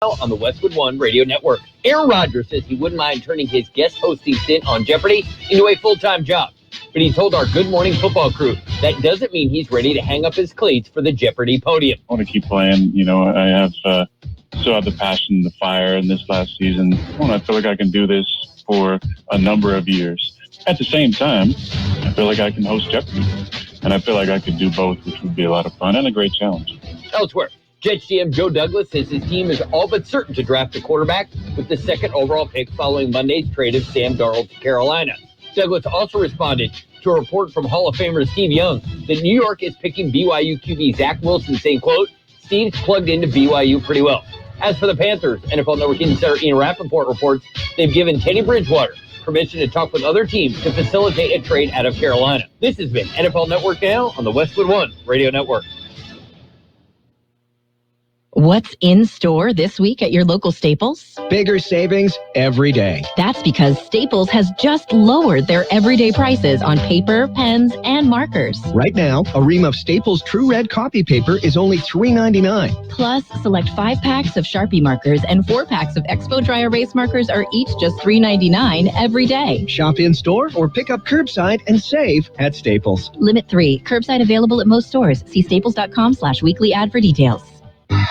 on the Westwood One Radio Network. Aaron Rodgers says he wouldn't mind turning his guest hosting stint on Jeopardy into a full-time job. But he told our Good Morning Football crew that doesn't mean he's ready to hang up his cleats for the Jeopardy podium. I want to keep playing. You know, I have still have the passion, the fire in this last season. I feel like I can do this for a number of years. At the same time, I feel like I can host Jeopardy. And I feel like I could do both, which would be a lot of fun and a great challenge. Elsewhere, Jets GM Joe Douglas says his team is all but certain to draft a quarterback with the second overall pick following Monday's trade of Sam Darnold to Carolina. Douglas also responded to a report from Hall of Famer Steve Young that New York is picking BYU QB Zach Wilson, saying, quote, Steve's plugged into BYU pretty well. As for the Panthers, NFL Network insider Ian Rappaport reports they've given Teddy Bridgewater permission to talk with other teams to facilitate a trade out of Carolina. This has been NFL Network Now on the Westwood One Radio Network. What's in store this week at your local Staples? Bigger savings every day. That's because Staples has just lowered their everyday prices on paper, pens, and markers. Right now, a ream of Staples True Red copy paper is only $3.99. Plus, select 5 packs of Sharpie markers and 4 packs of Expo Dry Erase markers are each just $3.99 every day. Shop in store or pick up curbside and save at Staples. Limit 3. Curbside available at most stores. See staples.com/weekly ad for details.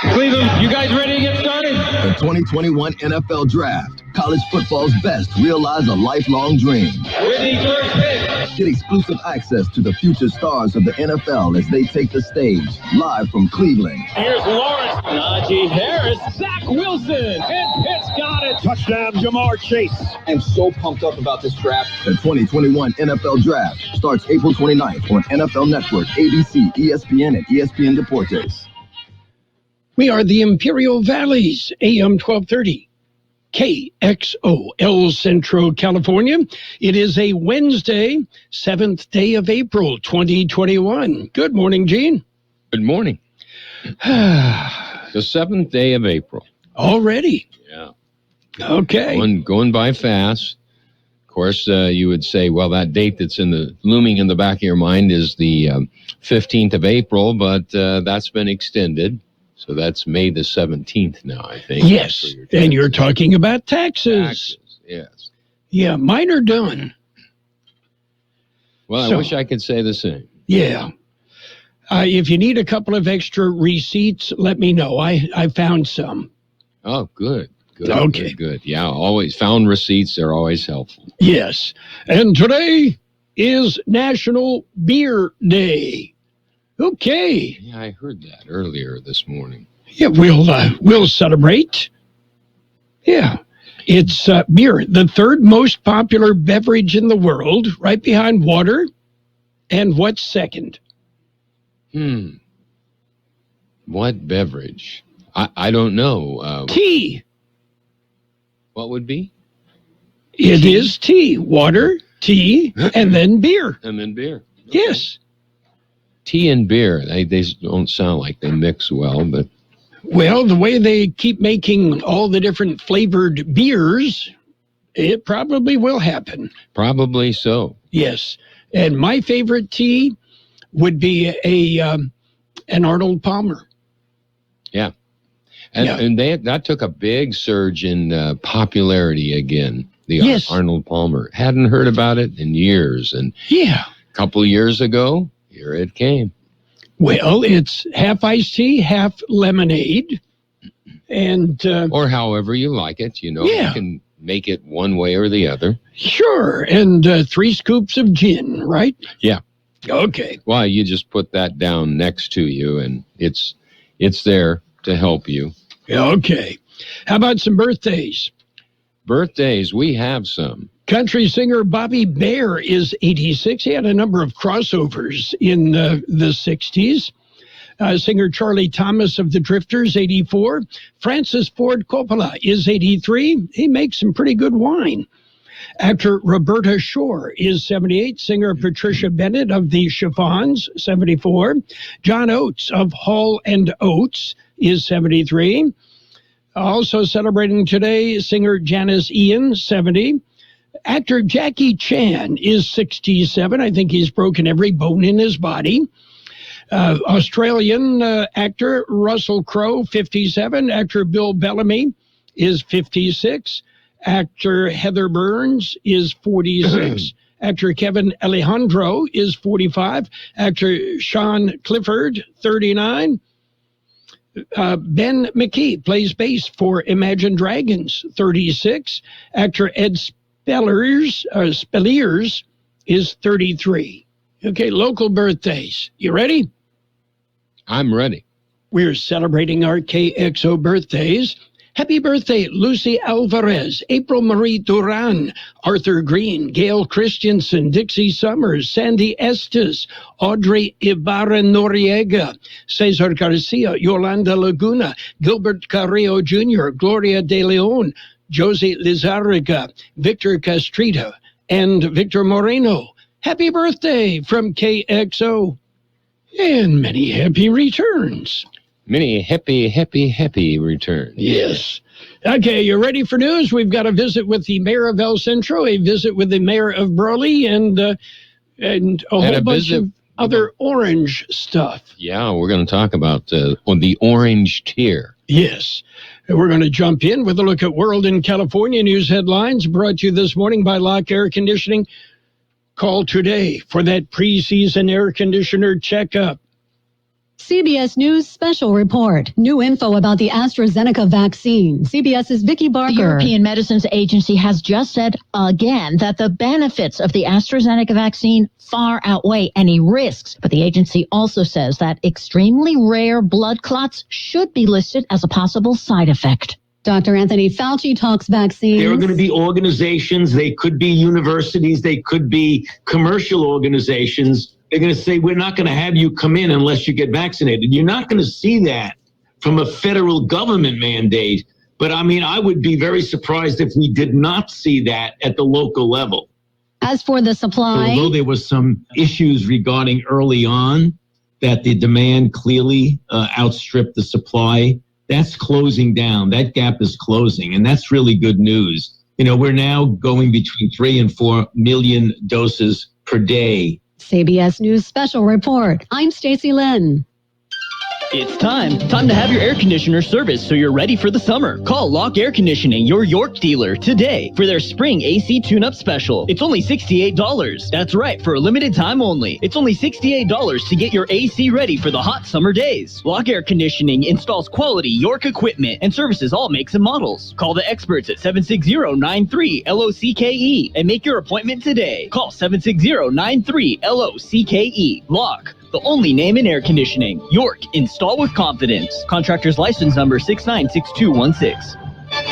Cleveland, you guys ready to get started? The 2021 NFL Draft. College football's best realize a lifelong dream. With the first pick. Get exclusive access to the future stars of the NFL as they take the stage. Live from Cleveland. Here's Lawrence. Najee Harris. Zach Wilson. And Pitts got it. Touchdown, Jamar Chase. I'm so pumped up about this draft. The 2021 NFL Draft starts April 29th on NFL Network, ABC, ESPN, and ESPN Deportes. We are the Imperial Valleys, AM 1230, KXO, El Centro, California. It is a Wednesday, 7th day of April, 2021. Good morning, Gene. Good morning. The 7th day of April. Already? Yeah. Okay. Going by fast. Of course, you would say, well, that date that's looming in the back of your mind is the 15th of April, but that's been extended. So that's May the 17th now, I think. Yes, and you're talking about taxes. Yes. Yeah, mine are done. Well, I wish I could say the same. Yeah. If you need a couple of extra receipts, let me know. I found some. Oh, good. Okay. Good. Yeah, always found receipts. They're always helpful. Yes. And today is National Beer Day. Okay. Yeah, I heard that earlier this morning. Yeah, we'll celebrate. Yeah. It's beer, the third most popular beverage in the world, right behind water. And what's second? What beverage? I don't know. Tea. What would be? It is tea. Water, tea, and then beer. And then beer. Okay. Yes. Tea and beer, they don't sound like they mix well, but... Well, the way they keep making all the different flavored beers, it probably will happen. Probably so. Yes. And my favorite tea would be an Arnold Palmer. Yeah. And that took a big surge in popularity again, the Arnold Palmer. Hadn't heard about it in years. And a couple of years ago... Here it came. Well, it's half iced tea, half lemonade, and or however you like it. You can make it one way or the other. Sure, and 3 scoops of gin, right? Yeah. Okay. Well, you just put that down next to you, and it's there to help you. Okay. How about some birthdays? Birthdays, we have some. Country singer Bobby Bare is 86. He had a number of crossovers in the 60s. Singer Charlie Thomas of the Drifters, 84. Francis Ford Coppola is 83. He makes some pretty good wine. Actor Roberta Shore is 78. Singer Patricia Bennett of the Chiffons, 74. John Oates of Hall & Oates is 73. Also celebrating today, singer Janice Ian, 70. Actor Jackie Chan is 67. I think he's broken every bone in his body. Australian actor Russell Crowe, 57. Actor Bill Bellamy is 56. Actor Heather Burns is 46. Actor Kevin Alejandro is 45. Actor Sean Clifford, 39. Ben McKee plays bass for Imagine Dragons, 36. Actor Ed Spelliers is 33. Okay, local birthdays. You ready? I'm ready. We're celebrating our KXO birthdays. Happy birthday, Lucy Alvarez, April Marie Duran, Arthur Green, Gail Christensen, Dixie Summers, Sandy Estes, Audrey Ibarra Noriega, Cesar Garcia, Yolanda Laguna, Gilbert Carrillo Jr., Gloria De Leon, Josie Lizarraga, Victor Castrita, and Victor Moreno. Happy birthday from KXO. And many happy returns. Many happy returns. Yes. Okay, you ready for news? We've got a visit with the mayor of El Centro, a visit with the mayor of Burley, and a whole bunch of other orange stuff. Yeah, we're going to talk about the orange tier. Yes. And we're going to jump in with a look at World in California news headlines brought to you this morning by Lock Air Conditioning. Call today for that preseason air conditioner checkup. CBS News Special Report. New info about the AstraZeneca vaccine. CBS's Vicki Barker. The European Medicines Agency has just said again that the benefits of the AstraZeneca vaccine far outweigh any risks. But the agency also says that extremely rare blood clots should be listed as a possible side effect. Dr. Anthony Fauci talks vaccines. There are going to be organizations, they could be universities, they could be commercial organizations. They're going to say, we're not going to have you come in unless you get vaccinated. You're not going to see that from a federal government mandate. But I mean, I would be very surprised if we did not see that at the local level. As for the supply, although there was some issues regarding early on that the demand clearly outstripped the supply, that's closing down. That gap is closing, and that's really good news. You know, we're now going between 3 and 4 million doses per day. CBS News Special Report. I'm Stacey Lynn. It's time to have your air conditioner serviced so you're ready for the summer. Call Lock Air Conditioning, your York dealer, today for their spring AC tune-up special. It's only $68. That's right, for a limited time only. It's only $68 to get your AC ready for the hot summer days. Lock Air Conditioning installs quality York equipment and services all makes and models. Call the experts at 760-93-LOCKE and make your appointment today. Call 760-93-LOCKE. Lock. The only name in air conditioning. York. Install with confidence. Contractor's license number 696216.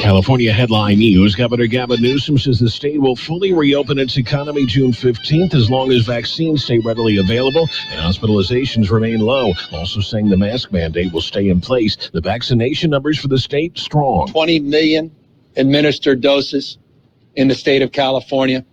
California headline news. Governor Gavin Newsom says the state will fully reopen its economy June 15th as long as vaccines stay readily available and hospitalizations remain low. Also saying the mask mandate will stay in place. The vaccination numbers for the state strong. 20 million administered doses in the state of California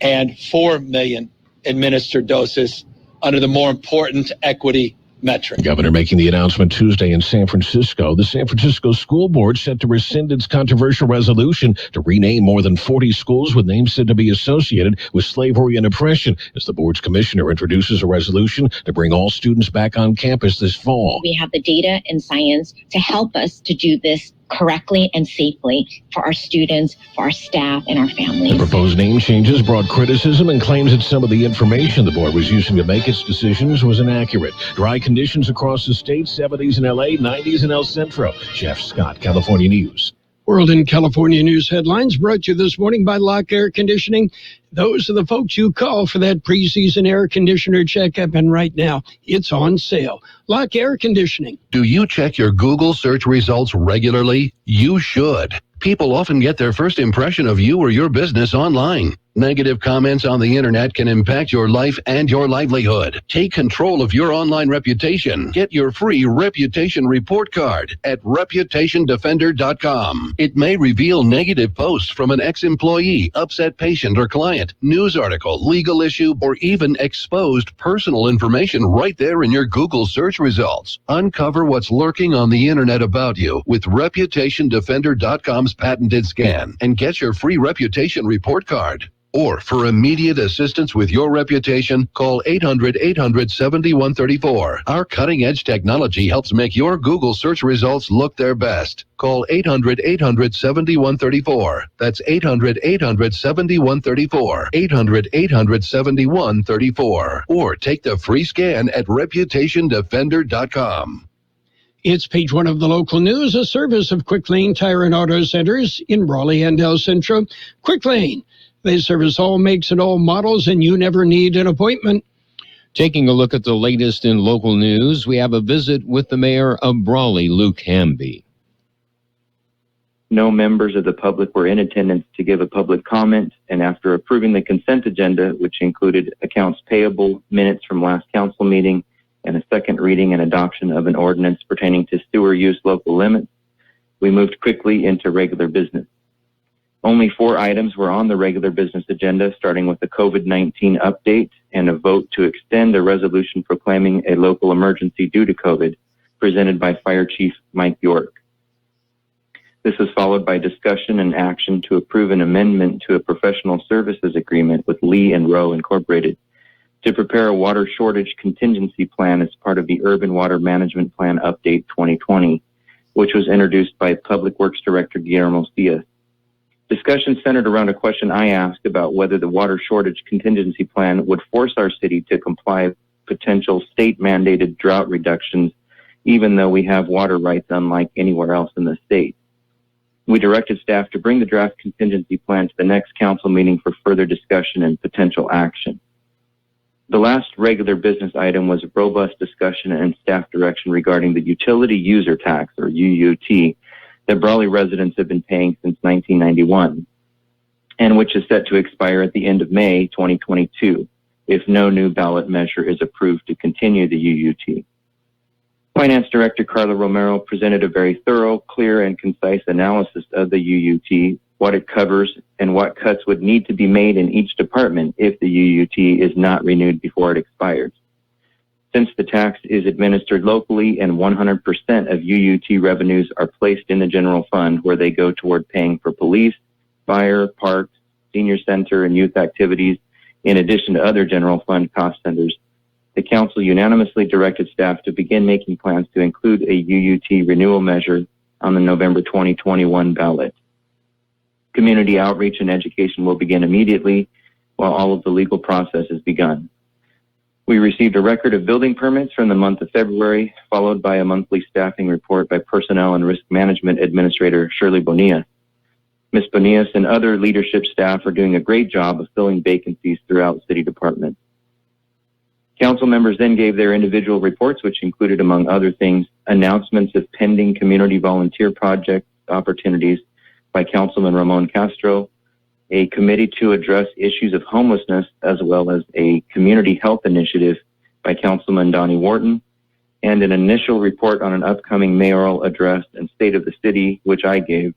and 4 million administered doses under the more important equity metric. Governor making the announcement Tuesday in San Francisco. The San Francisco School Board set to rescind its controversial resolution to rename more than 40 schools with names said to be associated with slavery and oppression, as the board's commissioner introduces a resolution to bring all students back on campus this fall. We have the data and science to help us to do this correctly and safely for our students, for our staff, and our families. The proposed name changes brought criticism and claims that some of the information the board was using to make its decisions was inaccurate. Dry conditions across the state, 70s in LA, 90s in El Centro. Jeff Scott, California News. World in California news headlines brought to you this morning by Lock Air Conditioning. Those are the folks you call for that preseason air conditioner checkup, and right now it's on sale. Lock Air Conditioning. Do you check your Google search results regularly? You should. People often get their first impression of you or your business online. Negative comments on the internet can impact your life and your livelihood. Take control of your online reputation. Get your free reputation report card at reputationdefender.com. It may reveal negative posts from an ex-employee, upset patient or client, news article, legal issue, or even exposed personal information right there in your Google search results. Uncover what's lurking on the internet about you with reputationdefender.com's patented scan and get your free reputation report card. Or for immediate assistance with your reputation, call 800-800-7134. Our cutting-edge technology helps make your Google search results look their best. Call 800-800-7134. That's 800-800-7134. 800-800-7134. Or take the free scan at reputationdefender.com. It's page one of the local news, a service of Quick Lane Tire and Auto Centers in Raleigh and El Centro. Quick Lane, they service all makes and all models, and you never need an appointment. Taking a look at the latest in local news, we have a visit with the mayor of Brawley, Luke Hamby. No members of the public were in attendance to give a public comment, and after approving the consent agenda, which included accounts payable, minutes from last council meeting, and a second reading and adoption of an ordinance pertaining to sewer use local limits, we moved quickly into regular business. Only 4 items were on the regular business agenda, starting with the COVID-19 update and a vote to extend a resolution proclaiming a local emergency due to COVID, presented by Fire Chief Mike York. This was followed by discussion and action to approve an amendment to a professional services agreement with Lee and Rowe Incorporated to prepare a water shortage contingency plan as part of the Urban Water Management Plan Update 2020, which was introduced by Public Works Director Guillermo Diaz. Discussion centered around a question I asked about whether the water shortage contingency plan would force our city to comply with potential state-mandated drought reductions, even though we have water rights unlike anywhere else in the state. We directed staff to bring the draft contingency plan to the next council meeting for further discussion and potential action. The last regular business item was a robust discussion and staff direction regarding the utility user tax, or UUT, that Brawley residents have been paying since 1991, and which is set to expire at the end of May 2022, if no new ballot measure is approved to continue the UUT. Finance Director Carla Romero presented a very thorough, clear, and concise analysis of the UUT, what it covers, and what cuts would need to be made in each department if the UUT is not renewed before it expires. Since the tax is administered locally and 100% of UUT revenues are placed in the general fund where they go toward paying for police, fire, parks, senior center, and youth activities, in addition to other general fund cost centers, the council unanimously directed staff to begin making plans to include a UUT renewal measure on the November 2021 ballot. Community outreach and education will begin immediately while all of the legal process is begun. We received a record of building permits from the month of February, followed by a monthly staffing report by Personnel and Risk Management Administrator Shirley Bonilla. Ms. Bonilla and other leadership staff are doing a great job of filling vacancies throughout city departments. Council members then gave their individual reports, which included, among other things, announcements of pending community volunteer project opportunities by Councilman Ramon Castro, a committee to address issues of homelessness, as well as a community health initiative by Councilman Donnie Wharton, and an initial report on an upcoming mayoral address and state of the city, which I gave.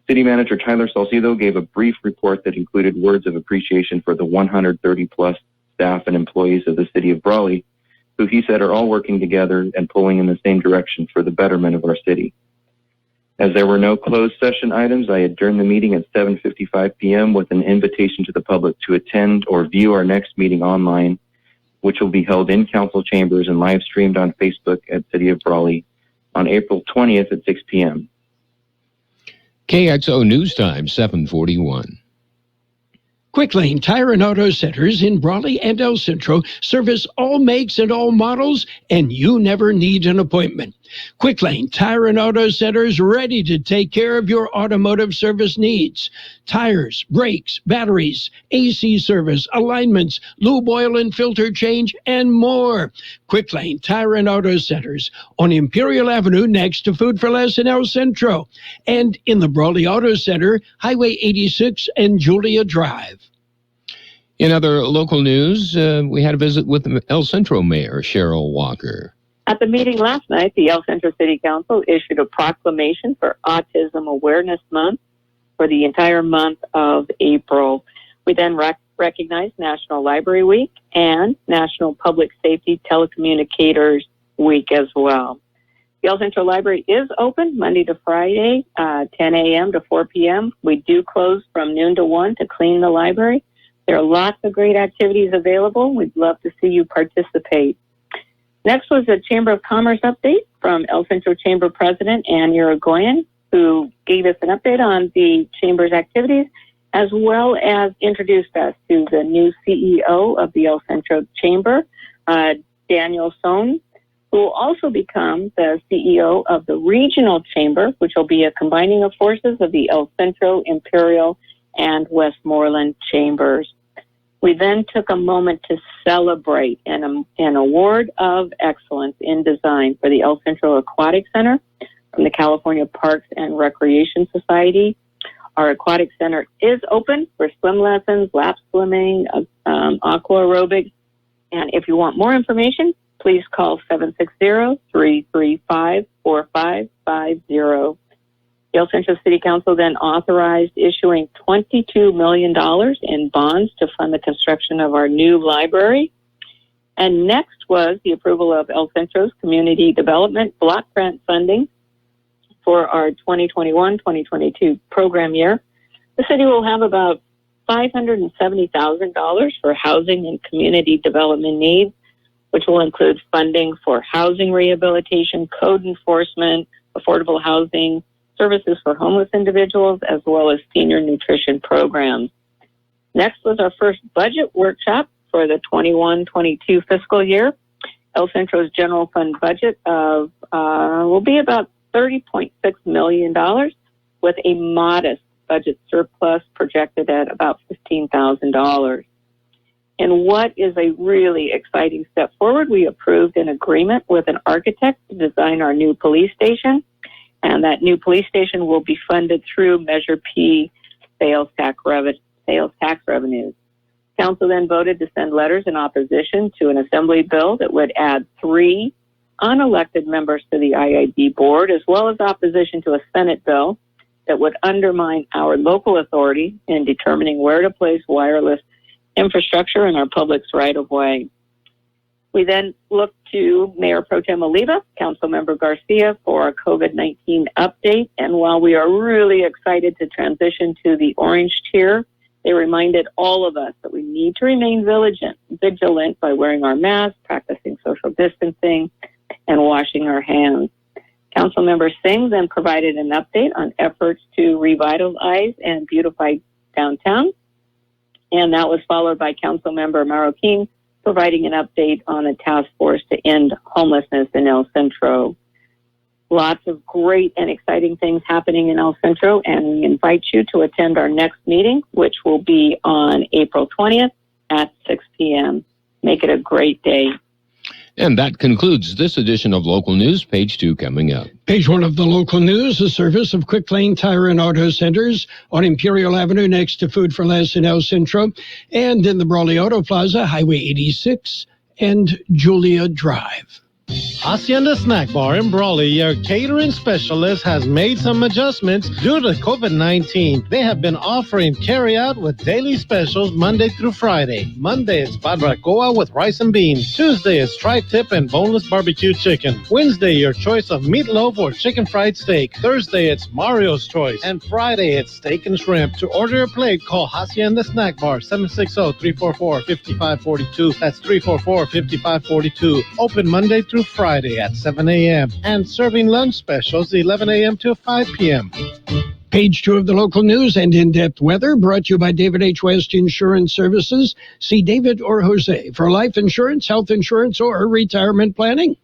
City Manager Tyler Salcido gave a brief report that included words of appreciation for the 130-plus staff and employees of the city of Brawley, who he said are all working together and pulling in the same direction for the betterment of our city. As there were no closed session items, I adjourned the meeting at 7:55 p.m. with an invitation to the public to attend or view our next meeting online, which will be held in council chambers and live streamed on Facebook at City of Brawley on April 20th at 6 p.m. KXO News Time, 7:41. Quick Lane Tire and Auto Centers in Brawley and El Centro service all makes and all models, and you never need an appointment. Quick Lane Tire and Auto Centers ready to take care of your automotive service needs. Tires, brakes, batteries, AC service, alignments, lube oil and filter change, and more. Quick Lane Tire and Auto Centers on Imperial Avenue next to Food for Less in El Centro, and in the Brawley Auto Center, Highway 86 and Julia Drive. In other local news, we had a visit with El Centro Mayor Cheryl Walker. At the meeting last night, the El Centro City Council issued a proclamation for Autism Awareness Month for the entire month of April. We then recognized National Library Week and National Public Safety Telecommunicators Week as well. The El Centro Library is open Monday to Friday, 10 a.m. to 4 p.m. We do close from noon to 1 to clean the library. There are lots of great activities available. We'd love to see you participate. Next was a Chamber of Commerce update from El Centro Chamber President Ann Irigoyen, who gave us an update on the Chamber's activities, as well as introduced us to the new CEO of the El Centro Chamber, Daniel Sohn, who will also become the CEO of the Regional Chamber, which will be a combining of forces of the El Centro, Imperial, and Westmoreland Chambers. We then took a moment to celebrate an award of excellence in design for the El Centro Aquatic Center from the California Parks and Recreation Society. Our aquatic center is open for swim lessons, lap swimming, aqua aerobics, and if you want more information, please call 760-335-4550. The El Centro City Council then authorized issuing $22 million in bonds to fund the construction of our new library. And next was the approval of El Centro's community development block grant funding for our 2021-2022 program year. The city will have about $570,000 for housing and community development needs, which will include funding for housing rehabilitation, code enforcement, affordable housing, services for homeless individuals, as well as senior nutrition programs. Next was our first budget workshop for the 21-22 fiscal year. El Centro's general fund budget will be about $30.6 million, with a modest budget surplus projected at about $15,000. And what is a really exciting step forward, we approved an agreement with an architect to design our new police station. And that new police station will be funded through Measure P sales tax revenues. Council then voted to send letters in opposition to an assembly bill that would add 3 unelected members to the IID board, as well as opposition to a Senate bill that would undermine our local authority in determining where to place wireless infrastructure in our public's right-of-way. We then looked to Mayor Pro Tem Oliva, Councilmember Garcia for our COVID-19 update. And while we are really excited to transition to the orange tier, they reminded all of us that we need to remain vigilant by wearing our masks, practicing social distancing, and washing our hands. Councilmember Singh then provided an update on efforts to revitalize and beautify downtown. And that was followed by Councilmember Marroquin providing an update on a task force to end homelessness in El Centro. Lots of great and exciting things happening in El Centro, and we invite you to attend our next meeting, which will be on April 20th at 6 p.m. Make it a great day. And that concludes this edition of Local News. Page 2 coming up. Page 1 of the local news, a service of Quick Lane Tire and Auto Centers on Imperial Avenue next to Food for Less in El Centro, and in the Brawley Auto Plaza, Highway 86 and Julia Drive. Hacienda Snack Bar in Brawley, your catering specialist, has made some adjustments due to COVID-19. They have been offering carry-out with daily specials Monday through Friday. Monday, it's barbacoa with rice and beans. Tuesday, it's tri-tip and boneless barbecue chicken. Wednesday, your choice of meatloaf or chicken fried steak. Thursday, it's Mario's choice. And Friday, it's steak and shrimp. To order your plate, call Hacienda Snack Bar, 760-344-5542. That's 344-5542. Open Monday through Friday at 7 a.m. and serving lunch specials 11 a.m. to 5 p.m. Page 2 of the local news and in-depth weather brought to you by David H. West Insurance Services. See David or Jose for life insurance, health insurance, or retirement planning.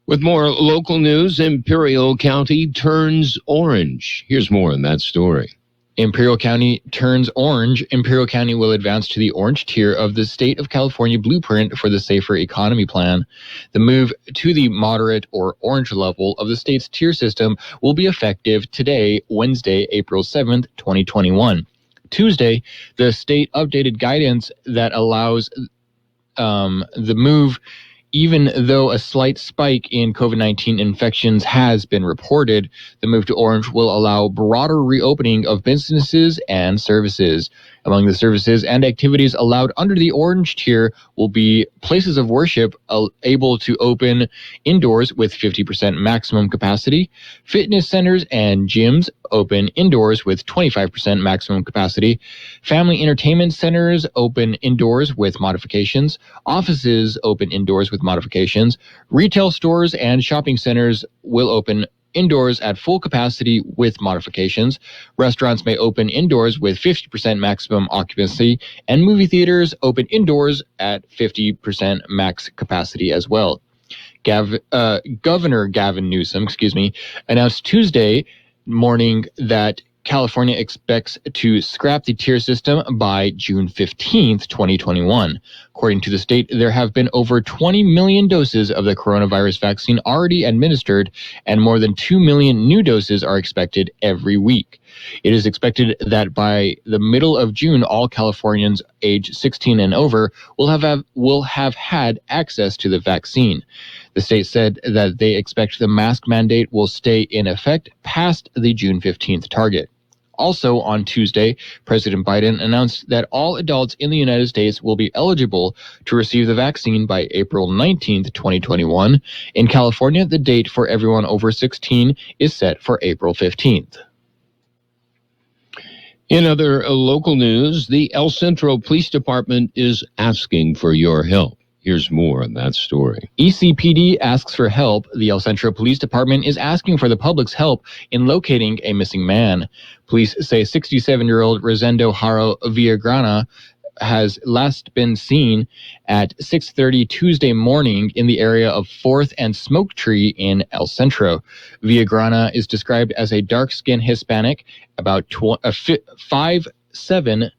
With more local news, Imperial County turns orange. Here's more on that story. Imperial County turns orange. Imperial County will advance to the orange tier of the State of California blueprint for the Safer Economy Plan. The move to the moderate or orange level of the state's tier system will be effective today, Wednesday, April 7th, 2021. Tuesday, the state updated guidance that allows the move Even though a slight spike in COVID-19 infections has been reported, the move to orange will allow broader reopening of businesses and services. Among the services and activities allowed under the orange tier will be places of worship able to open indoors with 50% maximum capacity, fitness centers and gyms open indoors with 25% maximum capacity, family entertainment centers open indoors with modifications, offices open indoors with modifications, retail stores and shopping centers will open indoors at full capacity with modifications. Restaurants may open indoors with 50% maximum occupancy, and movie theaters open indoors at 50% max capacity as well. Governor Gavin Newsom, announced Tuesday morning that California expects to scrap the tier system by June 15th, 2021. According to the state, there have been over 20 million doses of the coronavirus vaccine already administered, and more than 2 million new doses are expected every week. It is expected that by the middle of June, all Californians age 16 and over will have had access to the vaccine. The state said that they expect the mask mandate will stay in effect past the June 15th target. Also on Tuesday, President Biden announced that all adults in the United States will be eligible to receive the vaccine by April 19th, 2021. In California, the date for everyone over 16 is set for April 15th. In other local news, the El Centro Police Department is asking for your help. Here's more on that story. ECPD asks for help. The El Centro Police Department is asking for the public's help in locating a missing man. Police say 67-year-old Rosendo Haro Villagrana has last been seen at 6:30 Tuesday morning in the area of 4th and Smoke Tree in El Centro. Villagrana is described as a dark-skinned Hispanic, about 5'7"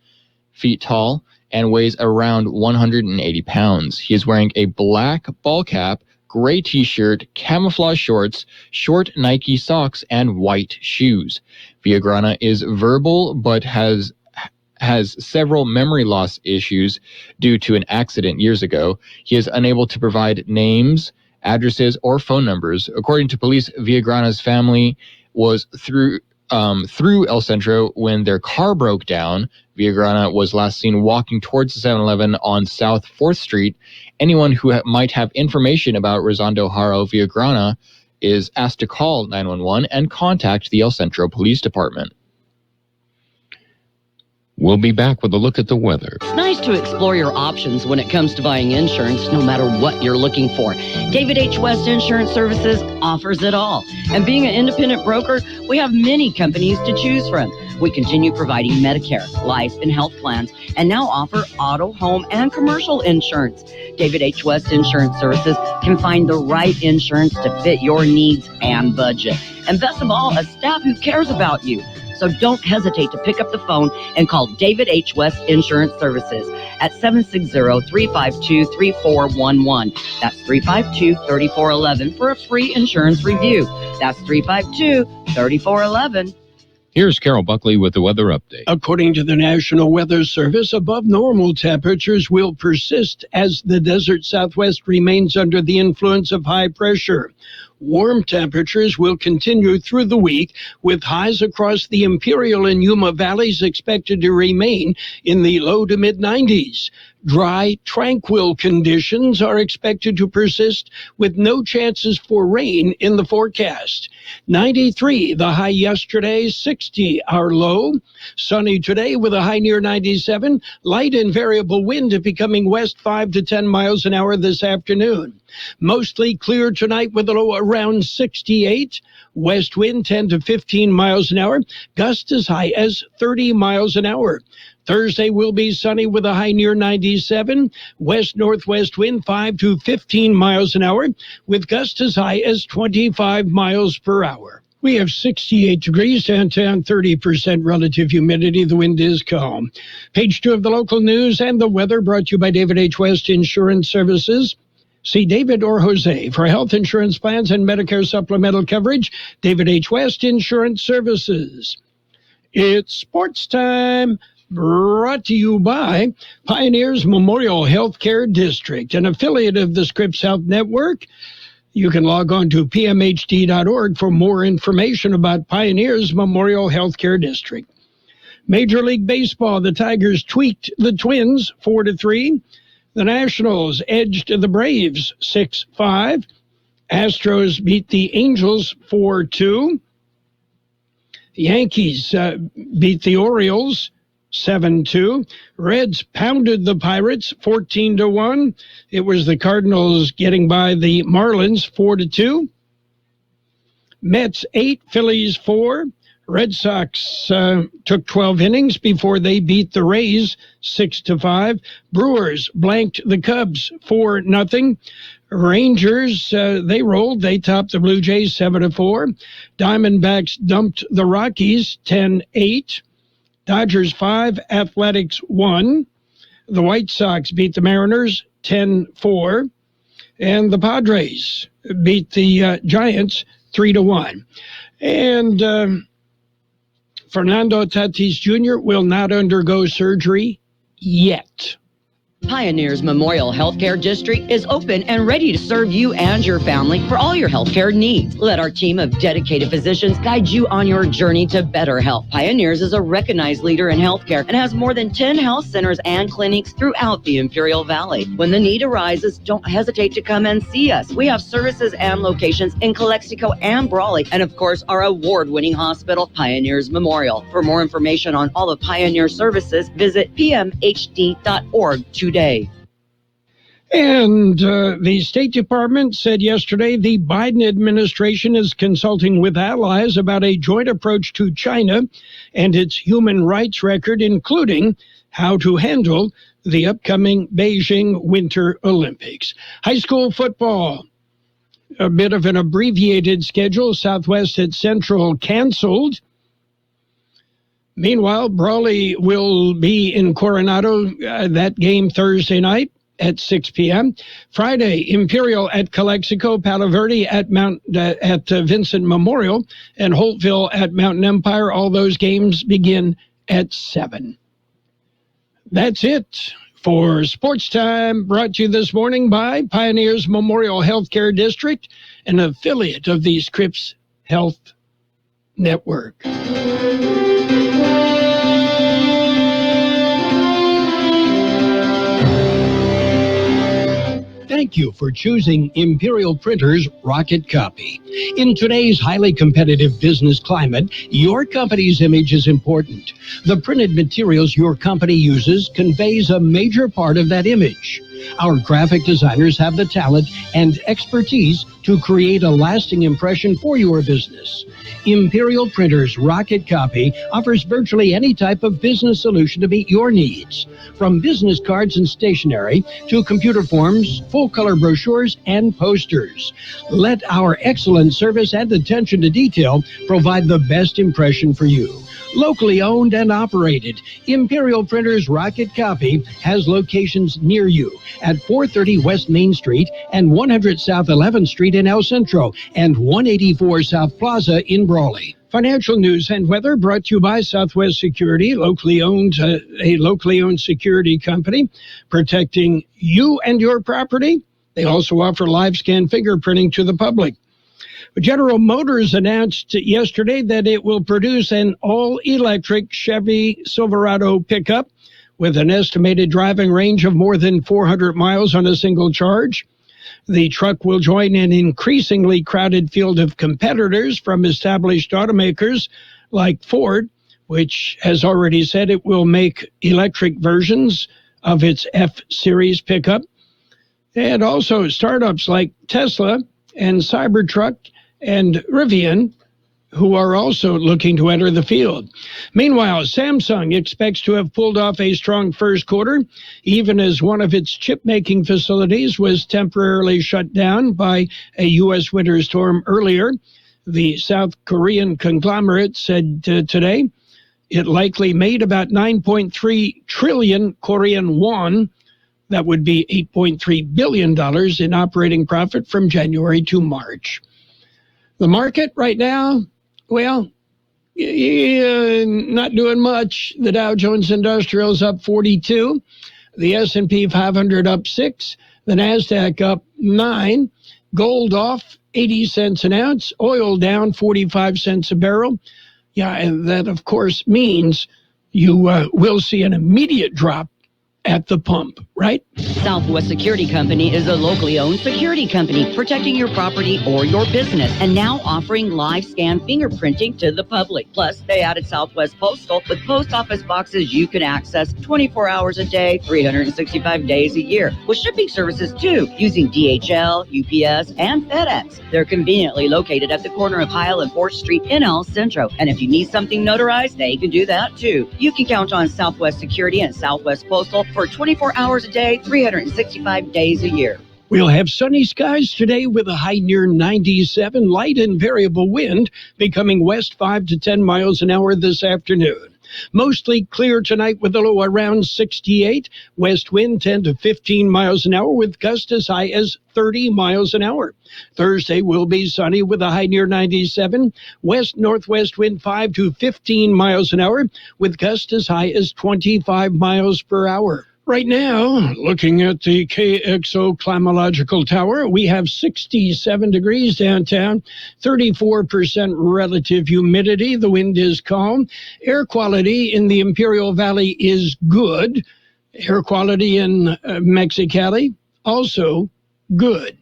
feet tall, and weighs around 180 pounds. He is wearing a black ball cap, gray t-shirt, camouflage shorts, short Nike socks, and white shoes. Villagrana is verbal but has several memory loss issues due to an accident years ago. He is unable to provide names, addresses, or phone numbers. According to police, Villagrana's family was through El Centro when their car broke down. Villagrana was last seen walking towards the 7-Eleven on South 4th Street. Anyone who might have information about Rosendo Haro Villagrana is asked to call 911 and contact the El Centro Police Department. We'll be back with a look at the weather. It's nice to explore your options when it comes to buying insurance, no matter what you're looking for. David H. West Insurance Services offers it all. And being an independent broker, we have many companies to choose from. We continue providing Medicare, life, and health plans, and now offer auto, home, and commercial insurance. David H. West Insurance Services can find the right insurance to fit your needs and budget. And best of all, a staff who cares about you. So don't hesitate to pick up the phone and call David H. West Insurance Services at 760-352-3411. That's 352-3411 for a free insurance review. That's 352-3411. Here's Carroll Buckley with the weather update. According to the National Weather Service, above normal temperatures will persist as the desert Southwest remains under the influence of high pressure. Warm temperatures will continue through the week, with highs across the Imperial and Yuma valleys expected to remain in the low to mid-90s. Dry, tranquil conditions are expected to persist with no chances for rain in the forecast. 93, the high yesterday, 60, our low. Sunny today with a high near 97. Light and variable wind becoming west 5 to 10 miles an hour this afternoon. Mostly clear tonight with a low around 68. West wind 10 to 15 miles an hour. Gusts as high as 30 miles an hour. Thursday will be sunny with a high near 97. West-northwest wind 5 to 15 miles an hour with gusts as high as 25 miles per hour. We have 68 degrees downtown, 30% relative humidity. The wind is calm. Page 2 of the local news and the weather brought to you by David H. West Insurance Services. See David or Jose for health insurance plans and Medicare supplemental coverage. David H. West Insurance Services. It's sports time. brought to you by Pioneers Memorial Healthcare District, an affiliate of the Scripps Health Network. You can log on to pmhd.org for more information about Pioneers Memorial Healthcare District. Major League Baseball, the Tigers tweaked the Twins 4-3. The Nationals edged the Braves 6-5. Astros beat the Angels 4-2. Yankees beat the Orioles 7-2. Reds pounded the Pirates 14-1. It was the Cardinals getting by the Marlins 4-2. Mets 8, Phillies 4. Red Sox took 12 innings before they beat the Rays 6-5. Brewers blanked the Cubs 4-0. Rangers, they rolled. They topped the Blue Jays 7-4. Diamondbacks dumped the Rockies 10-8. Dodgers 5, Athletics 1. The White Sox beat the Mariners 10-4. And the Padres beat the Giants 3-1. And Fernando Tatis Jr. will not undergo surgery yet. Pioneers Memorial Healthcare District is open and ready to serve you and your family for all your healthcare needs. Let our team of dedicated physicians guide you on your journey to better health. Pioneers is a recognized leader in healthcare and has more than 10 health centers and clinics throughout the Imperial Valley. When the need arises, don't hesitate to come and see us. We have services and locations in Calexico and Brawley, and of course, our award-winning hospital, Pioneers Memorial. For more information on all of Pioneer services, visit pmhd.org today. And the State Department said yesterday the Biden administration is consulting with allies about a joint approach to China and its human rights record, including how to handle the upcoming Beijing Winter Olympics. High school football, a bit of an abbreviated schedule. Southwest at Central canceled. Meanwhile, Brawley will be in Coronado, that game Thursday night at 6 p.m. Friday, Imperial at Calexico, Palo Verde at Vincent Memorial, and Holtville at Mountain Empire. All those games begin at 7. That's it for Sports Time, brought to you this morning by Pioneers Memorial Healthcare District, an affiliate of the Scripps Health Network. Thank you for choosing Imperial Printer's Rocket Copy. In today's highly competitive business climate, your company's image is important. The printed materials your company uses conveys a major part of that image. Our graphic designers have the talent and expertise to create a lasting impression for your business. Imperial Printer's Rocket Copy offers virtually any type of business solution to meet your needs, from business cards and stationery to computer forms, full-color brochures, and posters. Let our excellent service and attention to detail provide the best impression for you. Locally owned and operated, Imperial Printers Rocket Copy has locations near you at 430 West Main Street and 100 South 11th Street in El Centro and 184 South Plaza in Brawley. Financial news and weather brought to you by Southwest Security, a locally owned security company protecting you and your property. They also offer live scan fingerprinting to the public. General Motors announced yesterday that it will produce an all-electric Chevy Silverado pickup with an estimated driving range of more than 400 miles on a single charge. The truck will join an increasingly crowded field of competitors from established automakers like Ford, which has already said it will make electric versions of its F-Series pickup, and also startups like Tesla and Cybertruck and Rivian, who are also looking to enter the field. Meanwhile, Samsung expects to have pulled off a strong first quarter, even as one of its chip-making facilities was temporarily shut down by a U.S. winter storm earlier. The South Korean conglomerate said today it likely made about 9.3 trillion Korean won. That would be $8.3 billion in operating profit from January to March. The market right now, well, not doing much. The Dow Jones Industrial's up 42. The S&P 500 up 6. The NASDAQ up 9. Gold off 80 cents an ounce. Oil down 45 cents a barrel. Yeah, and that, of course, means you will see an immediate drop at the pump, right? Southwest Security Company is a locally owned security company protecting your property or your business and now offering live scan fingerprinting to the public. Plus, they added Southwest Postal with post office boxes you can access 24 hours a day, 365 days a year, with shipping services too, using DHL, UPS, and FedEx. They're conveniently located at the corner of Heil and 4th Street in El Centro. And if you need something notarized, they can do that too. You can count on Southwest Security and Southwest Postal for 24 hours a day, 365 days a year. We'll have sunny skies today with a high near 97, light and variable wind becoming west 5 to 10 miles an hour this afternoon. Mostly clear tonight with a low around 68, west wind 10 to 15 miles an hour with gusts as high as 30 miles an hour. Thursday will be sunny with a high near 97, west-northwest wind 5 to 15 miles an hour with gusts as high as 25 miles per hour. Right now, looking at the Kxo Climatological Tower, we have 67 degrees downtown, 34% relative humidity. The wind is calm. Air quality in the Imperial Valley is good. Air quality in Mexicali, also good.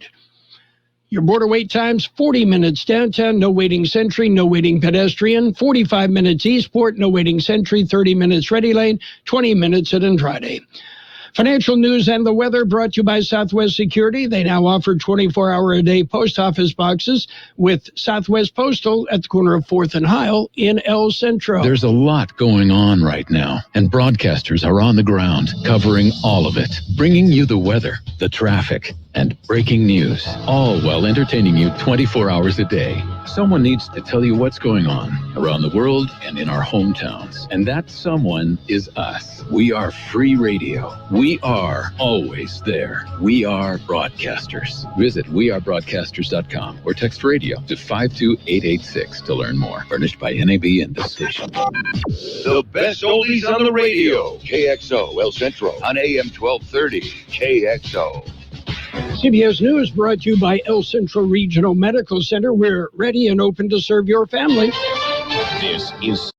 Your border wait times, 40 minutes downtown, no waiting sentry, no waiting pedestrian, 45 minutes Eastport, no waiting sentry, 30 minutes Ready Lane, 20 minutes at Andrade. Financial news and the weather brought to you by Southwest Security. They now offer 24-hour-a-day post office boxes with Southwest Postal at the corner of 4th and Heil in El Centro. There's a lot going on right now, and broadcasters are on the ground covering all of it, bringing you the weather, the traffic, and breaking news, all while entertaining you 24 hours a day. Someone needs to tell you what's going on around the world and in our hometowns. And that someone is us. We are free radio. We are always there. We are broadcasters. Visit wearebroadcasters.com or text radio to 52886 to learn more. Furnished by NAB and this station. The best oldies on the radio. KXO El Centro on AM 1230. KXO. CBS News brought to you by El Centro Regional Medical Center. We're ready and open to serve your family. This is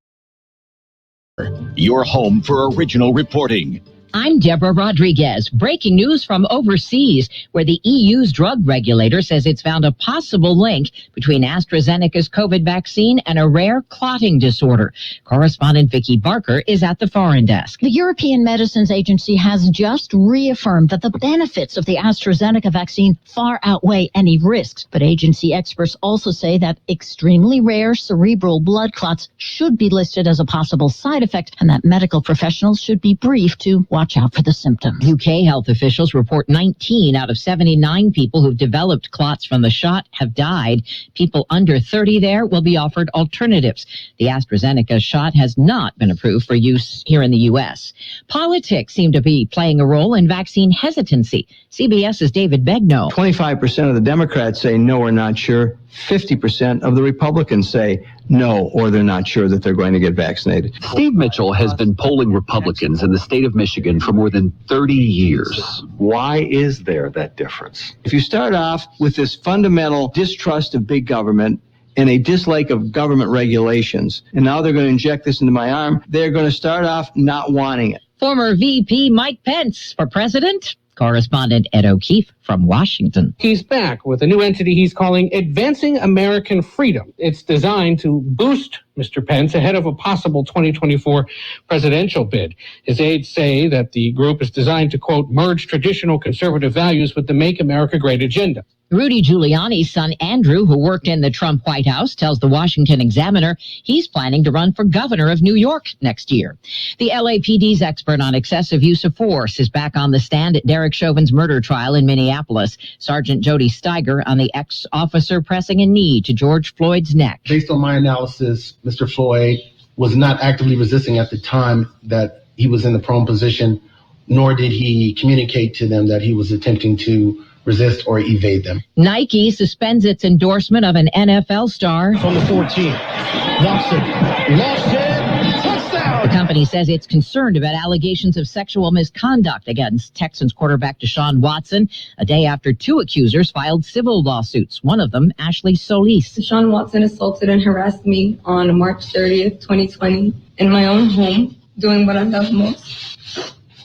your home for original reporting. I'm Deborah Rodriguez. Breaking news from overseas, where the EU's drug regulator says it's found a possible link between AstraZeneca's COVID vaccine and a rare clotting disorder. Correspondent Vicki Barker is at the foreign desk. The European Medicines Agency has just reaffirmed that the benefits of the AstraZeneca vaccine far outweigh any risks. But agency experts also say that extremely rare cerebral blood clots should be listed as a possible side effect and that medical professionals should be briefed to watch out for the symptoms. UK health officials report 19 out of 79 people who've developed clots from the shot have died. People under 30 there will be offered alternatives. The AstraZeneca shot has not been approved for use here in the U.S. Politics seem to be playing a role in vaccine hesitancy. CBS's David Begnaud. 25% of the Democrats say no or not sure. 50% of the Republicans say no or they're not sure that they're going to get vaccinated. Steve Mitchell has been polling Republicans in the state of Michigan for more than 30 years. Why is there that difference? If you start off with this fundamental distrust of big government and a dislike of government regulations, and now they're going to inject this into my arm, they're going to start off not wanting it. Former VP Mike Pence for president. Correspondent Ed O'Keefe from Washington. He's back with a new entity he's calling Advancing American Freedom. It's designed to boost Mr. Pence ahead of a possible 2024 presidential bid. His aides say that the group is designed to, quote, merge traditional conservative values with the Make America Great agenda. Rudy Giuliani's son Andrew, who worked in the Trump White House, tells the Washington Examiner he's planning to run for governor of New York next year. The LAPD's expert on excessive use of force is back on the stand at Derek Chauvin's murder trial in Minneapolis. Sergeant Jody Steiger on the ex-officer pressing a knee to George Floyd's neck. Based on my analysis, Mr. Floyd was not actively resisting at the time that he was in the prone position, nor did he communicate to them that he was attempting to resist or evade them. Nike suspends its endorsement of an NFL star. On the 14th. Watson lost it. Touchdown. The company says it's concerned about allegations of sexual misconduct against Texans quarterback Deshaun Watson, a day after two accusers filed civil lawsuits, one of them Ashley Solis. Deshaun Watson assaulted and harassed me on March 30th, 2020, in my own home, doing what I love most,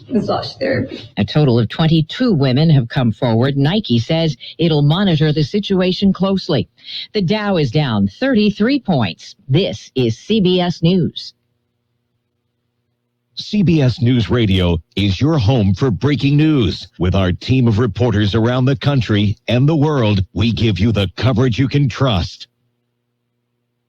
massage therapy. A total of 22 women have come forward. Nike says it'll monitor the situation closely. The Dow is down 33 points. This is CBS News. CBS News Radio is your home for breaking news. With our team of reporters around the country and the world, we give you the coverage you can trust.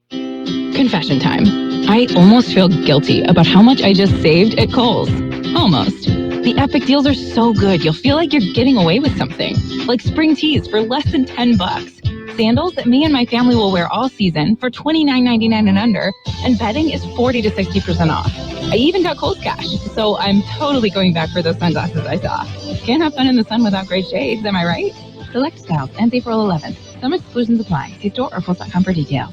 Confession time. I almost feel guilty about how much I just saved at Kohl's. Almost. The epic deals are so good, you'll feel like you're getting away with something. Like spring tees for less than $10. Sandals that me and my family will wear all season for $29.99 and under, and bedding is 40 to 60% off. I even got Kohl's Cash, so I'm totally going back for those sunglasses I saw. Can't have fun in the sun without great shades, am I right? Select styles ends April 11th. Some exclusions apply. See store or Kohl's.com for details.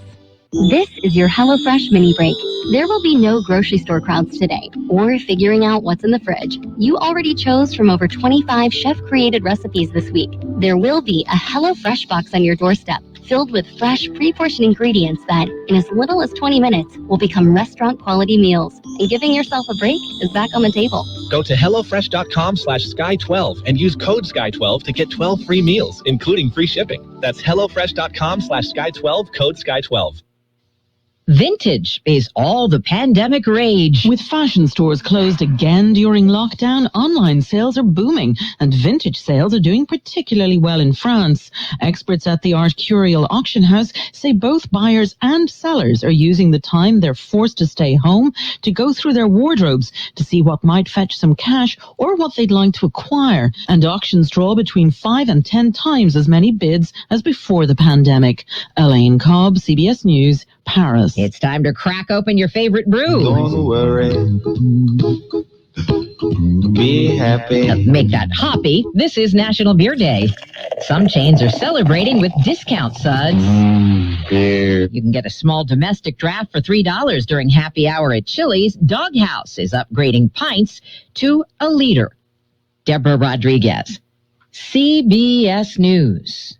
This is your HelloFresh mini break. There will be no grocery store crowds today, or figuring out what's in the fridge. You already chose from over 25 chef-created recipes this week. There will be a HelloFresh box on your doorstep, filled with fresh, pre-portioned ingredients that, in as little as 20 minutes, will become restaurant-quality meals. And giving yourself a break is back on the table. Go to HelloFresh.com/Sky12 and use code Sky12 to get 12 free meals, including free shipping. That's HelloFresh.com/Sky12, code Sky12. Vintage is all the pandemic rage. With fashion stores closed again during lockdown, online sales are booming, and vintage sales are doing particularly well in France. Experts at the Art Curial auction house say both buyers and sellers are using the time they're forced to stay home to go through their wardrobes to see what might fetch some cash or what they'd like to acquire. And auctions draw between 5 and 10 times as many bids as before the pandemic. Elaine Cobb, CBS News, Paris. It's time to crack open your favorite brew. Don't worry. Be happy. To make that hoppy, this is National Beer Day. Some chains are celebrating with discount suds. Beer. You can get a small domestic draft for $3 during happy hour at Chili's. Doghouse is upgrading pints to a liter. Deborah Rodriguez, CBS News.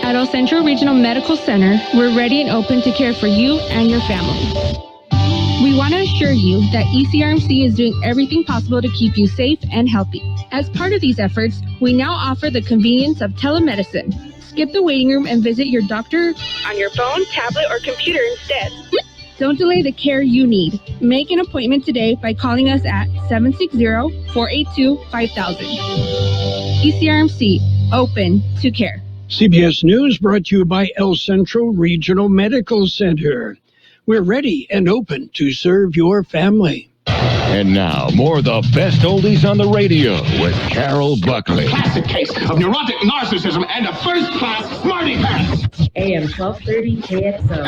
At El Centro Regional Medical Center, we're ready and open to care for you and your family. We want to assure you that ECRMC is doing everything possible to keep you safe and healthy. As part of these efforts, we now offer the convenience of telemedicine. Skip the waiting room and visit your doctor on your phone, tablet, or computer instead. Don't delay the care you need. Make an appointment today by calling us at 760-482-5000. ECRMC, open to care. CBS News brought to you by El Centro Regional Medical Center. We're ready and open to serve your family. And now, more of the best oldies on the radio with Carroll Buckley. Classic case of neurotic narcissism and a first-class smarty pants. AM 1230 KXO.